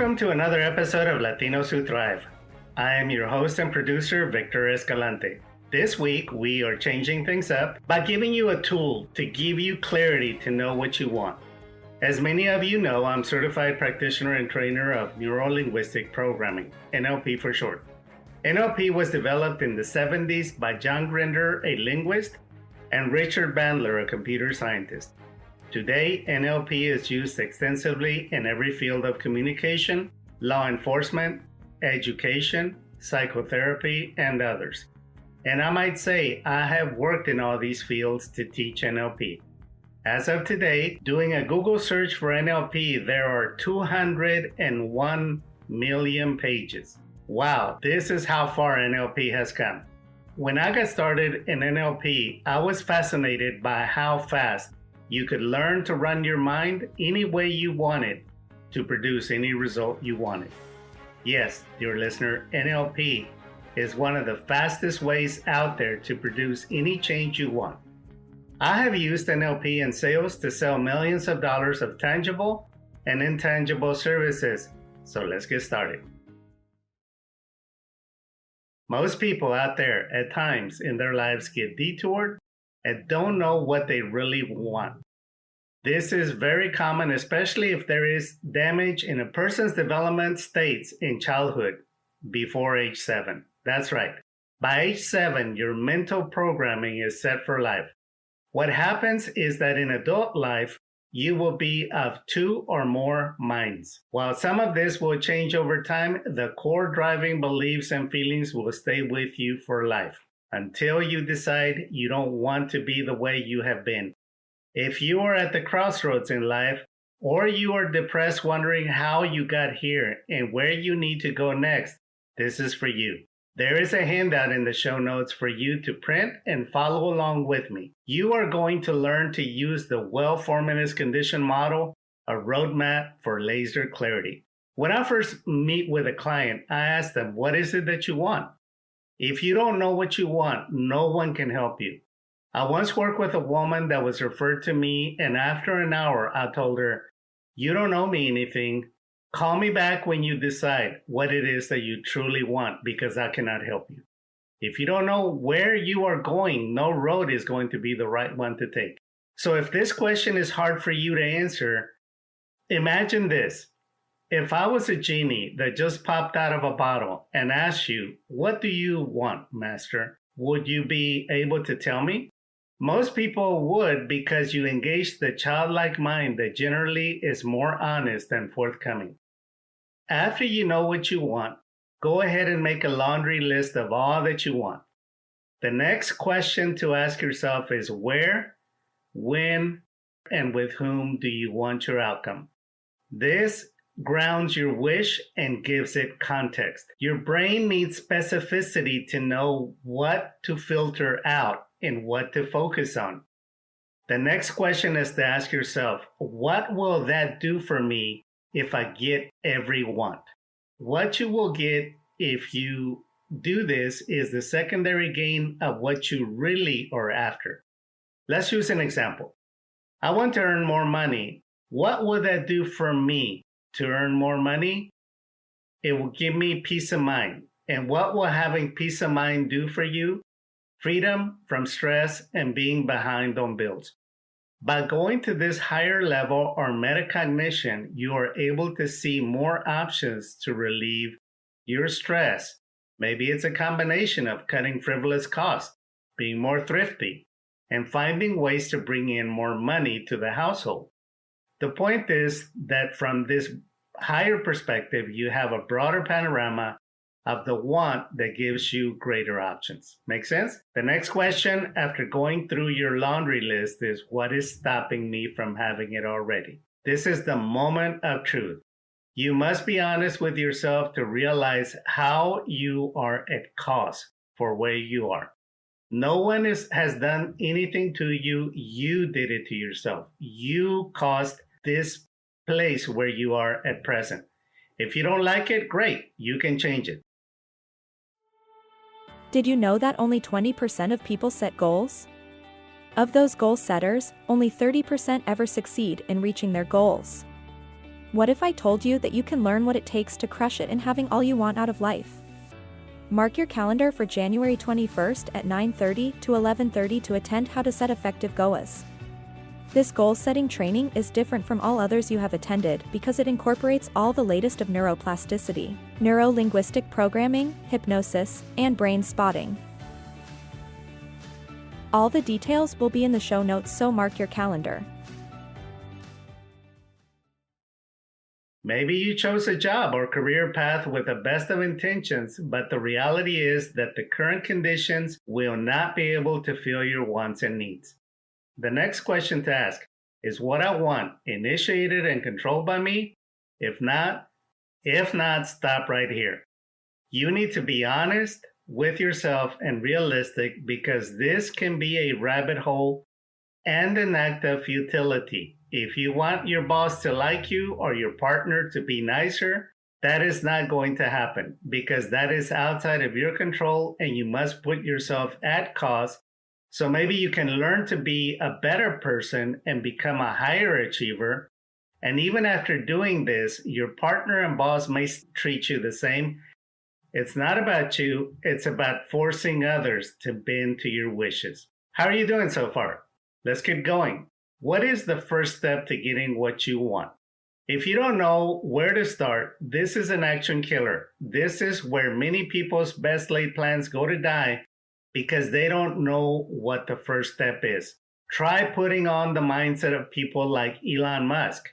Welcome to another episode of Latinos Who Thrive. I am your host and producer, Victor Escalante. This week, we are changing things up by giving you a tool to give you clarity to know what you want. As many of you know, I'm certified practitioner and trainer of Neuro-Linguistic Programming, NLP for short. NLP was developed in the 70s by John Grinder, a linguist, and Richard Bandler, a computer scientist. Today, NLP is used extensively in every field of communication, law enforcement, education, psychotherapy, and others. And I might say I have worked in all these fields to teach NLP. As of today, doing a Google search for NLP, there are 201 million pages. Wow, this is how far NLP has come. When I got started in NLP, I was fascinated by how fast you could learn to run your mind any way you wanted to produce any result you wanted. Yes, dear listener, NLP is one of the fastest ways out there to produce any change you want. I have used NLP in sales to sell millions of dollars of tangible and intangible services. So let's get started. Most people out there at times in their lives get detoured and don't know what they really want. This is very common, especially if there is damage in a person's development states in childhood before age 7. That's right. By age 7, your mental programming is set for life. What happens is that in adult life, you will be of 2 or more minds. While some of this will change over time, the core driving beliefs and feelings will stay with you for life until you decide you don't want to be the way you have been. If you are at the crossroads in life, or you are depressed wondering how you got here and where you need to go next, this is for you. There is a handout in the show notes for you to print and follow along with me. You are going to learn to use the well-formalized condition model, a roadmap for laser clarity. When I first meet with a client, I ask them, what is it that you want? If you don't know what you want, no one can help you. I once worked with a woman that was referred to me, and after an hour, I told her, you don't owe me anything. Call me back when you decide what it is that you truly want, because I cannot help you. If you don't know where you are going, no road is going to be the right one to take. So if this question is hard for you to answer, imagine this. If I was a genie that just popped out of a bottle and asked you, what do you want, master? Would you be able to tell me? Most people would, because you engage the childlike mind that generally is more honest and forthcoming. After you know what you want, go ahead and make a laundry list of all that you want. The next question to ask yourself is where, when, and with whom do you want your outcome? This grounds your wish and gives it context. Your brain needs specificity to know what to filter out and what to focus on. The next question is to ask yourself, what will that do for me if I get every want? What you will get if you do this is the secondary gain of what you really are after. Let's use an example. I want to earn more money. What will that do for me to earn more money? It will give me peace of mind. And what will having peace of mind do for you? Freedom from stress and being behind on bills. By going to this higher level or metacognition, you are able to see more options to relieve your stress. Maybe it's a combination of cutting frivolous costs, being more thrifty, and finding ways to bring in more money to the household. The point is that from this higher perspective, you have a broader panorama of the want that gives you greater options. Make sense? The next question after going through your laundry list is, what is stopping me from having it already? This is the moment of truth. You must be honest with yourself to realize how you are at cost for where you are. No one has done anything to you. You did it to yourself. You caused this place where you are at present. If you don't like it, great. You can change it. Did you know that only 20% of people set goals? Of those goal setters, only 30% ever succeed in reaching their goals. What if I told you that you can learn what it takes to crush it in having all you want out of life? Mark your calendar for January 21st at 9:30 to 11:30 to attend How to Set Effective Goals. This goal-setting training is different from all others you have attended because it incorporates all the latest of neuroplasticity, neuro-linguistic programming, hypnosis, and brain spotting. All the details will be in the show notes, so mark your calendar. Maybe you chose a job or career path with the best of intentions, but the reality is that the current conditions will not be able to fill your wants and needs. The next question to ask is what I want initiated and controlled by me? If not, stop right here. You need to be honest with yourself and realistic because this can be a rabbit hole and an act of futility. If you want your boss to like you or your partner to be nicer, that is not going to happen because that is outside of your control and you must put yourself at cost. So maybe you can learn to be a better person and become a higher achiever. And even after doing this, your partner and boss may treat you the same. It's not about you, it's about forcing others to bend to your wishes. How are you doing so far? Let's keep going. What is the first step to getting what you want? If you don't know where to start, this is an action killer. This is where many people's best laid plans go to die because they don't know what the first step is. Try putting on the mindset of people like Elon Musk.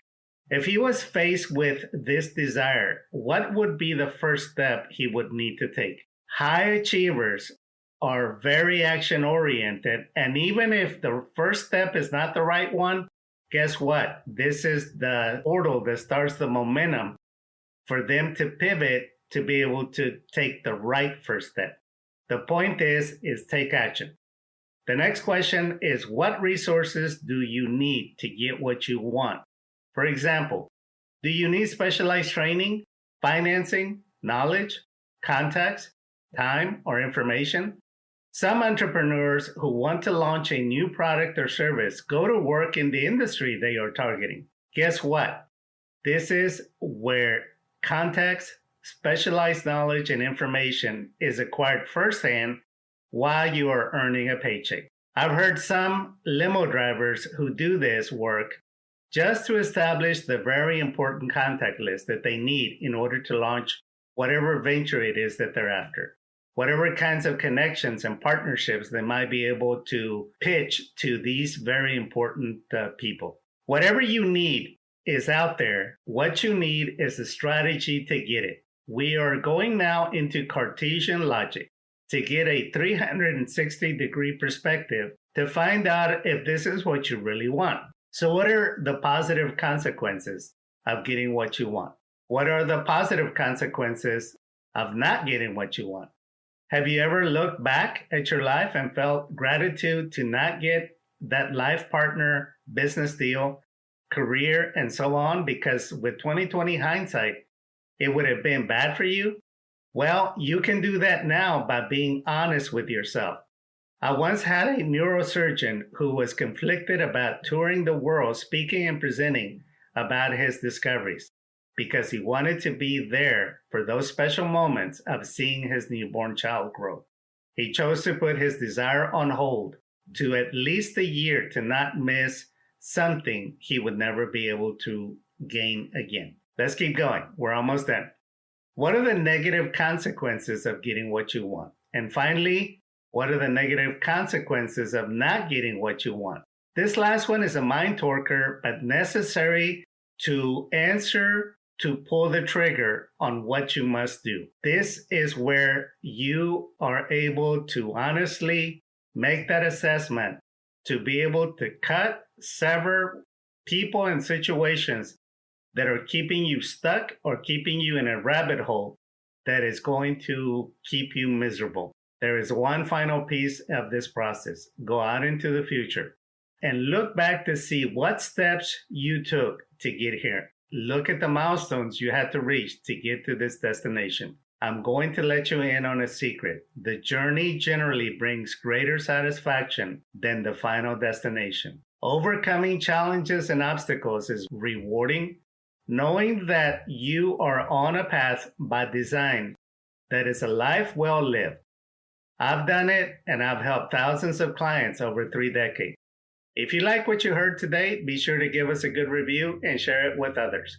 If he was faced with this desire, what would be the first step he would need to take? High achievers are very action oriented, and even if the first step is not the right one, guess what? This is the portal that starts the momentum for them to pivot to be able to take the right first step. The point is take action. The next question is what resources do you need to get what you want? For example, do you need specialized training, financing, knowledge, contacts, time, or information? Some entrepreneurs who want to launch a new product or service go to work in the industry they are targeting. Guess what? This is where contacts, specialized knowledge, and information is acquired firsthand while you are earning a paycheck. I've heard some limo drivers who do this work just to establish the very important contact list that they need in order to launch whatever venture it is that they're after. Whatever kinds of connections and partnerships they might be able to pitch to these very important people. Whatever you need is out there. What you need is a strategy to get it. We are going now into Cartesian logic to get a 360-degree perspective to find out if this is what you really want. So what are the positive consequences of getting what you want? What are the positive consequences of not getting what you want? Have you ever looked back at your life and felt gratitude to not get that life partner, business deal, career, and so on? Because with 2020 hindsight, it would have been bad for you. Well, you can do that now by being honest with yourself. I once had a neurosurgeon who was conflicted about touring the world speaking and presenting about his discoveries because he wanted to be there for those special moments of seeing his newborn child grow. He chose to put his desire on hold to at least a year to not miss something he would never be able to gain again. Let's keep going. We're almost done. What are the negative consequences of getting what you want? And finally, what are the negative consequences of not getting what you want? This last one is a mind torker, but necessary to answer to pull the trigger on what you must do. This is where you are able to honestly make that assessment to be able to cut, sever people and situations that are keeping you stuck or keeping you in a rabbit hole that is going to keep you miserable. There is one final piece of this process. Go out into the future and look back to see what steps you took to get here. Look at the milestones you had to reach to get to this destination. I'm going to let you in on a secret. The journey generally brings greater satisfaction than the final destination. Overcoming challenges and obstacles is rewarding, knowing that you are on a path by design that is a life well lived. I've done it, and I've helped thousands of clients over 3 decades. If you like what you heard today, be sure to give us a good review and share it with others.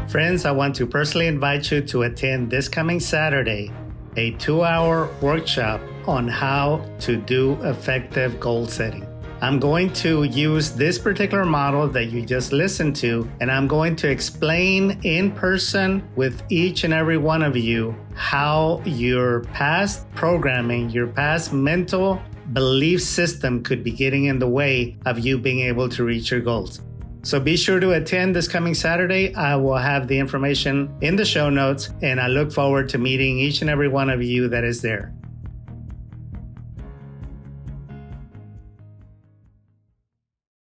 Friends, I want to personally invite you to attend this coming Saturday a 2-hour workshop on how to do effective goal setting. I'm going to use this particular model that you just listened to, and I'm going to explain in person with each and every one of you how your past programming, your past mental belief system could be getting in the way of you being able to reach your goals. So be sure to attend this coming Saturday. I will have the information in the show notes, and I look forward to meeting each and every one of you that is there.